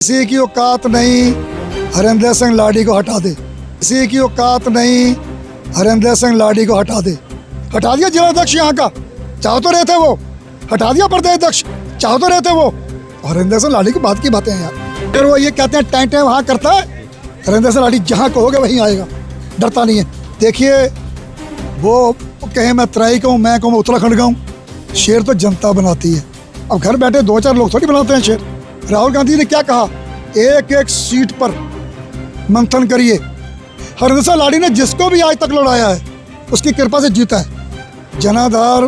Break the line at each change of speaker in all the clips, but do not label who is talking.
किसी की औकात नहीं हरिंदर सिंह लाडी को हटा दे। किसी की औकात नहीं हरिंदर सिंह लाडी को हटा दे। हटा दिया जिला अध्यक्ष यहाँ का, चाह तो रहे थे वो। हटा दिया प्रदेश अध्यक्ष, चाह तो रहे थे वो। हरिंदर सिंह लाडी की बात की बातें हैं यार। फिर वो ये कहते हैं टाइम टाइम वहाँ करता है। हरिंदर सिंह लाडी जहाँ कहोगे वहीं आएगा, डरता नहीं है। देखिए वो कहे मैं तराई का हूँ, मैं कहूँ मैं उत्तराखंड का हूँ। शेर तो जनता बनाती है। अब घर बैठे दो चार लोग थोड़ी बनाते हैं शेर। राहुल गांधी ने क्या कहा, एक एक सीट पर मंथन करिए। हरिंदर सिंह लाडी ने जिसको भी आज तक लड़ाया है उसकी कृपा से जीता है। जनाधार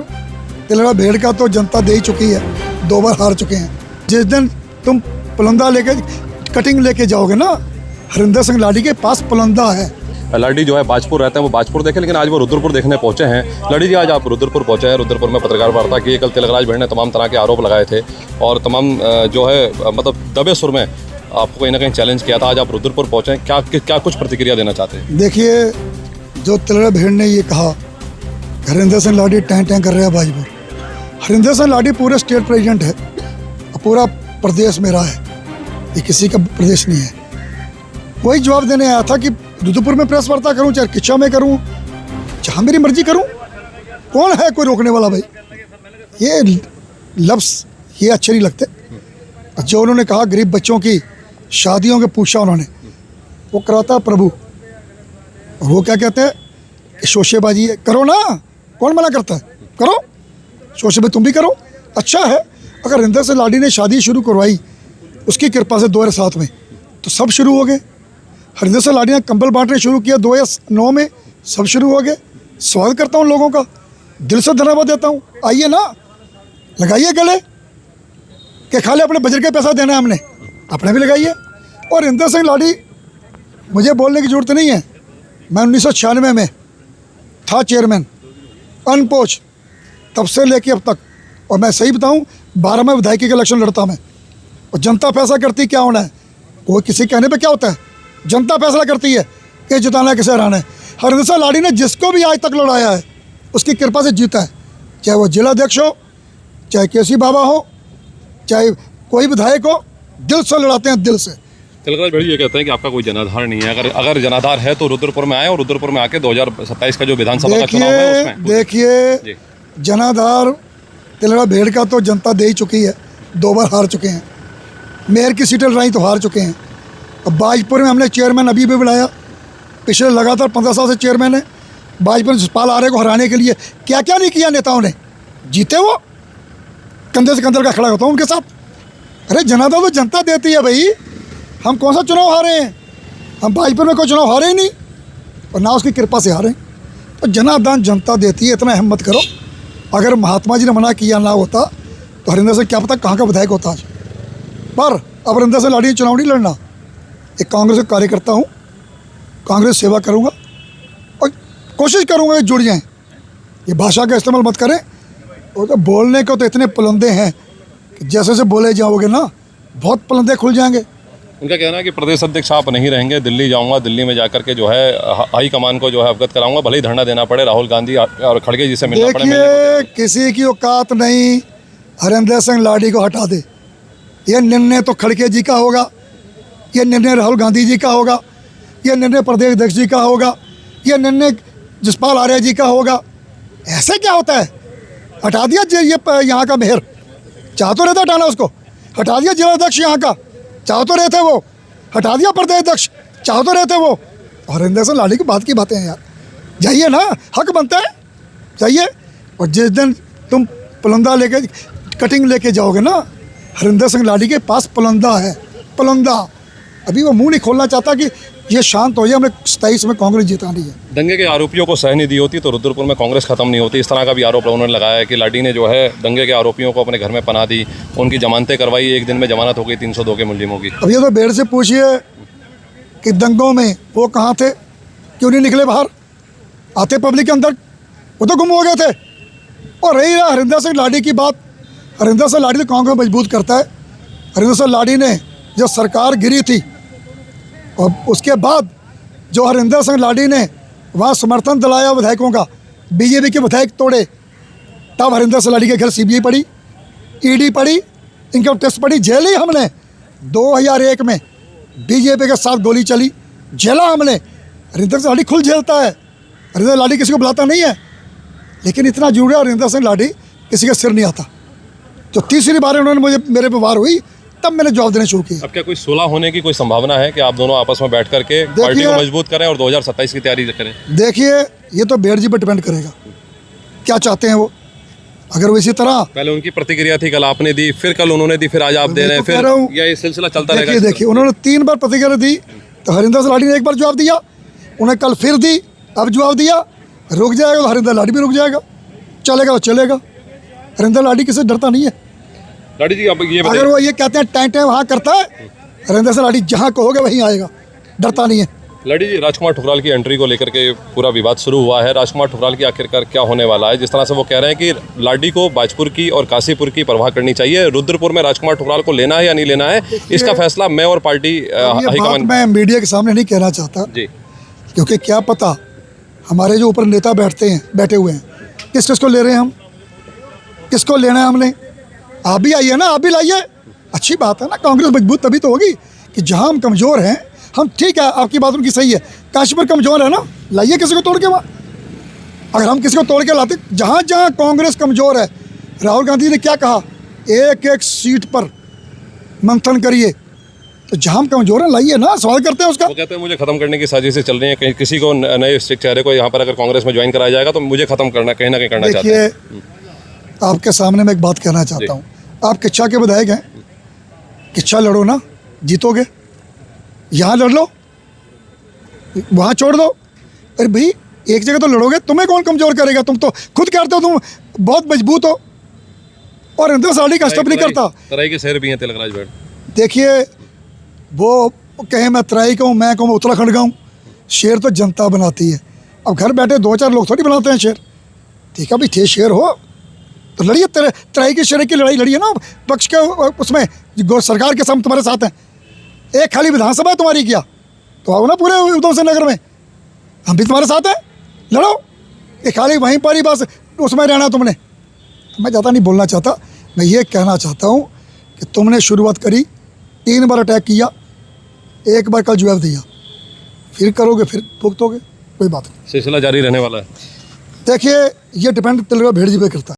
तिलड़ा भेड़ का तो जनता दे ही चुकी है, 2 बार हार चुके हैं। जिस दिन तुम पुलंदा लेके कटिंग लेके जाओगे ना, हरिंदर सिंह लाडी के पास पुलंदा है।
लाडी जो है बाजपुर रहते हैं, वो बाजपुर देखे, लेकिन आज वो रुद्रपुर देखने पहुंचे हैं। लाडी जी आज आप रुद्रपुर पहुंचे हैं। रुद्रपुर में पत्रकार वार्ता की। कल तिलकराज भेड़ ने तमाम तरह के आरोप लगाए थे और तमाम जो है मतलब दबे सुर में आपको कहीं ना कहीं चैलेंज किया था। आज आप रुद्रपुर पहुंचे हैं, क्या कुछ प्रतिक्रिया देना चाहते हैं?
देखिए जो तिलड़ा भेड़ ने ये कहा हरिंदर सिंह लाडी टैं टैं कर रहे हैं बाजपुर। हरिंदर सिंह लाडी पूरे स्टेट प्रेसिडेंट है, पूरा प्रदेश मेरा है, ये किसी का प्रदेश नहीं है। वही जवाब देने आया था कि रुद्रपुर में प्रेस वार्ता करूं, चाहे किच्चा में करूं, जहां मेरी मर्जी करूं, कौन है कोई रोकने वाला? भाई ये लफ्ज़ ये अच्छे नहीं लगते। जो उन्होंने कहा गरीब बच्चों की शादियों के पूछा उन्होंने, वो कराता प्रभु। और वो क्या कहते हैं कि शोशेबाजी है, करो ना, कौन मना करता है, करो शोशेबाजी तुम भी करो। अच्छा है अगर हरिंदर सिंह लाडी ने शादी शुरू करवाई उसकी कृपा से 2007 में, तो सब शुरू हो गए। हरिंदर सिंह लाडी ने कंबल बांटने शुरू किया 2009 में, सब शुरू हो गए। स्वागत करता हूँ लोगों का, दिल से धन्यवाद देता हूँ। आइए ना, लगाइए गले कि खाली अपने बजट का पैसा देना है हमने, अपने भी लगाइए। और हरिंदर सिंह लाडी, मुझे बोलने की ज़रूरत नहीं है, मैं 1996 में था चेयरमैन अनपोच, तब से लेके अब तक। और मैं सही बताऊँ 12 में विधायकी के इलेक्शन लड़ता मैं। और जनता फैसला करती क्या होना है, कोई किसी कहने पे क्या होता है, जनता फैसला करती है कि जिताना है किसे हराना है। हरिंदर सिंह लाडी ने जिसको भी आज तक लड़ाया है उसकी कृपा से जीता है, चाहे वो जिला अध्यक्ष हो, चाहे केसी बाबा हो, चाहे कोई विधायक हो, दिल से लड़ाते हैं, दिल से।
तिलकराज भेड़ ये कहते हैं कि आपका कोई जनाधार नहीं है, अगर जनाधार है तो रुद्रपुर में आए और रुद्रपुर में आके 2027 का जो विधानसभा का चुनाव है उसमें
देखिए जनाधार तिलड़ा भेड़ का तो जनता दे ही चुकी है, 2 बार हार चुके हैं। मेयर की सीटें लड़ाई तो हार चुके हैं। अब बाजपुर में हमने चेयरमैन अभी भी बुलाया, पिछले लगातार 15 साल से चेयरमैन है। बाजपुर जसपाल आर्य को हराने के लिए क्या क्या नहीं किया नेताओं ने, जीते वो, कंधे से कंधे का खड़ा होता हूँ उनके साथ। अरे जनाधार तो जनता देती है भाई, हम कौन सा चुनाव हारे हैं? हम बाजपुर में कोई चुनाव हारे ही नहीं और ना उसकी कृपा से हारे। तो जनाधार जनता देती है, इतना हिम्मत करो। अगर महात्मा जी ने मना किया ना होता तो हरिंदर सिंह क्या पता कहाँ का विधायक होता आज। पर अब हरिंदर सिंह लाडी ने चुनाव नहीं लड़ना। एक कांग्रेस का कार्यकर्ता हूँ, कांग्रेस सेवा करूँगा और कोशिश करूँगा कि जुड़ जाएँ। ये भाषा का इस्तेमाल मत करें। और तो बोलने को तो इतने पुलंदे हैं कि जैसे जैसे बोले जाओगे ना बहुत पुलंदे खुल जाएंगे।
उनका कहना है कि प्रदेश अध्यक्ष आप नहीं रहेंगे, दिल्ली जाऊंगा, दिल्ली में जाकर के जो है हाई कमान को जो है अवगत कराऊंगा, भले ही धरना देना पड़े, राहुल गांधी और खड़गे जी से मिलना पड़े।
देखिए किसी की औकात नहीं हरिंदर सिंह लाडी को हटा दे। ये निर्णय तो खड़गे जी का होगा, ये निर्णय राहुल गांधी जी का होगा, ये निर्णय प्रदेश अध्यक्ष जी का होगा, ये निर्णय जसपाल आर्य जी का होगा। ऐसे क्या होता है? हटा दिया ये यहाँ का मेयर, चाह तो रहता हटाना उसको। हटा दिया जिला अध्यक्ष यहाँ का, चाह तो रहे थे वो। हटा दिया प्रदेश अध्यक्ष, चाह तो रहे थे वो। और हरिंदर सिंह लाडी की बात की बातें हैं यार। जाइए ना, हक बनता है, जाइए। और जिस दिन तुम पुलंदा लेके कटिंग लेके जाओगे ना, हरिंदर सिंह लाडी के पास पुलंदा है, पुलंदा। अभी वो मुंह नहीं खोलना चाहता कि ये शांत हो जाए, हमें 27 में कांग्रेस जितानी है।
दंगे के आरोपियों को सहनी दी होती तो रुद्रपुर में कांग्रेस खत्म नहीं होती। इस तरह का भी आरोप उन्होंने लगाया है कि लाडी ने जो है दंगे के आरोपियों को अपने घर में पनाह दी, उनकी जमानतें करवाई, एक दिन में जमानत हो गई 302 के मुलजिमों की।
अब ये तो भेड़ से पूछिए कि दंगों में वो कहाँ थे, क्यों नहीं निकले बाहर? आते पब्लिक के अंदर, वो तो गुम हो गए थे। और रही रहा हरिंदर सिंह लाडी की बात, हरिंदर सिंह लाडी तो कांग्रेस मजबूत करता है। हरिंदर सिंह लाडी ने जब सरकार गिरी थी और उसके बाद जो हरिंदर सिंह लाडी ने वहाँ समर्थन दिलाया विधायकों का, बीजेपी के विधायक तोड़े, तब हरिंदर सिंह लाडी के घर सीबीआई पड़ी, ईडी पड़ी, इनकम टैक्स पड़ी, जेल ही हमने 2001 में बीजेपी के साथ गोली चली, झेला हमने। हरिंदर सिंह लाडी खुद झेलता है, हरिंदर लाडी किसी को बुलाता नहीं है, लेकिन इतना जरूर है हरिंदर सिंह लाडी किसी का सिर नहीं आता। तो तीसरी बार उन्होंने मुझे मेरे पे वार हुई, तब मैंने जवाब देना शुरू किया।
अब क्या कोई सुलह होने की कोई संभावना है कि आप दोनों आपस में बैठ करके पार्टी को मजबूत करें और 2027 की तैयारी करें?
देखिए, ये तो बेड़ जी पर डिपेंड करेगा क्या चाहते हैं वो। अगर वो इसी तरह,
पहले उनकी प्रतिक्रिया थी, कल आपने दी, फिर कल उन्होंने दी, फिर आज आप दे रहे हैं, फिर या ये सिलसिला चलता रहेगा?
देखिए उन्होंने 3 बार प्रतिक्रिया दी, तो हरिंदर सिंह लाडी ने 1 बार जवाब दिया, उन्हें कल फिर दी, अब जवाब दिया। रुक जाएगा तो हरिंदर लाडी भी रुक जाएगा, चलेगा तो चलेगा। हरिंदर लाडी किसी से डरता नहीं है।
लाडी जी, अब ये
अगर वो ये कहते हैं टाइम टाइम वहाँ करता है, हरिंदर सिंह लाडी जहाँ कहोगे वहीं आएगा, डरता नहीं है।
लाडी जी, राजकुमार ठुकराल की एंट्री को लेकर के पूरा विवाद शुरू हुआ है। राजकुमार ठुकराल की आखिरकार क्या होने वाला है? जिस तरह से वो कह रहे हैं कि लाडी को बाजपुर की और काशीपुर की परवाह करनी चाहिए, रुद्रपुर में राजकुमार ठुकराल को लेना है या नहीं लेना है, इसका फैसला मैं और पार्टी हाईकमान।
मैं मीडिया के सामने नहीं कहना चाहता
जी,
क्योंकि क्या पता हमारे जो ऊपर नेता बैठे हुए हैं, किस किस को ले रहे हैं हम, किसको लेना है हमने। आप भी आइए ना, आप भी लाइए, अच्छी बात है ना। कांग्रेस मजबूत तभी तो होगी कि जहाँ हम कमज़ोर हैं, हम ठीक है, आपकी बात उनकी सही है, काशीपुर कमज़ोर है ना, लाइए किसी को तोड़ के वहाँ। अगर हम किसी को तोड़ के लाते, जहाँ जहाँ कांग्रेस कमज़ोर है, राहुल गांधी ने क्या कहा, एक एक सीट पर मंथन करिए, तो जहाँ हम कमज़ोर हैं लाइए ना, सवाल करते हैं उसका।
वो कहते हैं मुझे खत्म करने की साजिशें चल रही हैं, कहीं किसी को नए चेहरे को यहाँ पर अगर कांग्रेस में ज्वाइन कराया जाएगा तो मुझे खत्म करना कहीं ना कहीं करना चाहते हैं।
देखिए, आपके सामने मैं एक बात कहना चाहता हूँ, आप किच्छा के विधायक हैं, किच्छा लड़ो ना, जीतोगे। यहाँ लड़ लो, वहाँ छोड़ दो। अरे भाई, एक जगह तो लड़ोगे, तुम्हें कौन कमज़ोर करेगा? तुम तो खुद कहते हो तुम बहुत मजबूत हो, और हरिंदर सिंह लाडी का स्टॉप नहीं करता।
तराई के शहर भी हैं तिलकराज भैड।
देखिए, वो कहे मैं तराई का हूँ, मैं कहूँ उत्तराखंड का हूँ, शेर तो जनता बनाती है। अब घर बैठे 2-4 लोग थोड़ी बनाते हैं शेर। ठीक है भाई, थे शेर हो तो लड़िए, तराई के शेर की लड़ाई लड़िए ना, पक्ष के उसमें सरकार के सामने तुम्हारे साथ हैं। एक खाली विधानसभा तुम्हारी किया तो आओ ना पूरे उधम सिंह नगर में, हम भी तुम्हारे साथ हैं, लड़ो। एक खाली वहीं पर ही बस उसमें रहना तुमने। मैं ज़्यादा नहीं बोलना चाहता, मैं ये कहना चाहता हूँ कि तुमने शुरुआत करी, 3 बार अटैक किया, 1 बार कल जवाब दिया, फिर करोगे, फिर भुगतोगे, कोई बात नहीं।
सिलसिला जारी रहने वाला है।
देखिए, ये डिपेंड तिलकराज भेड़ जी पे करता है।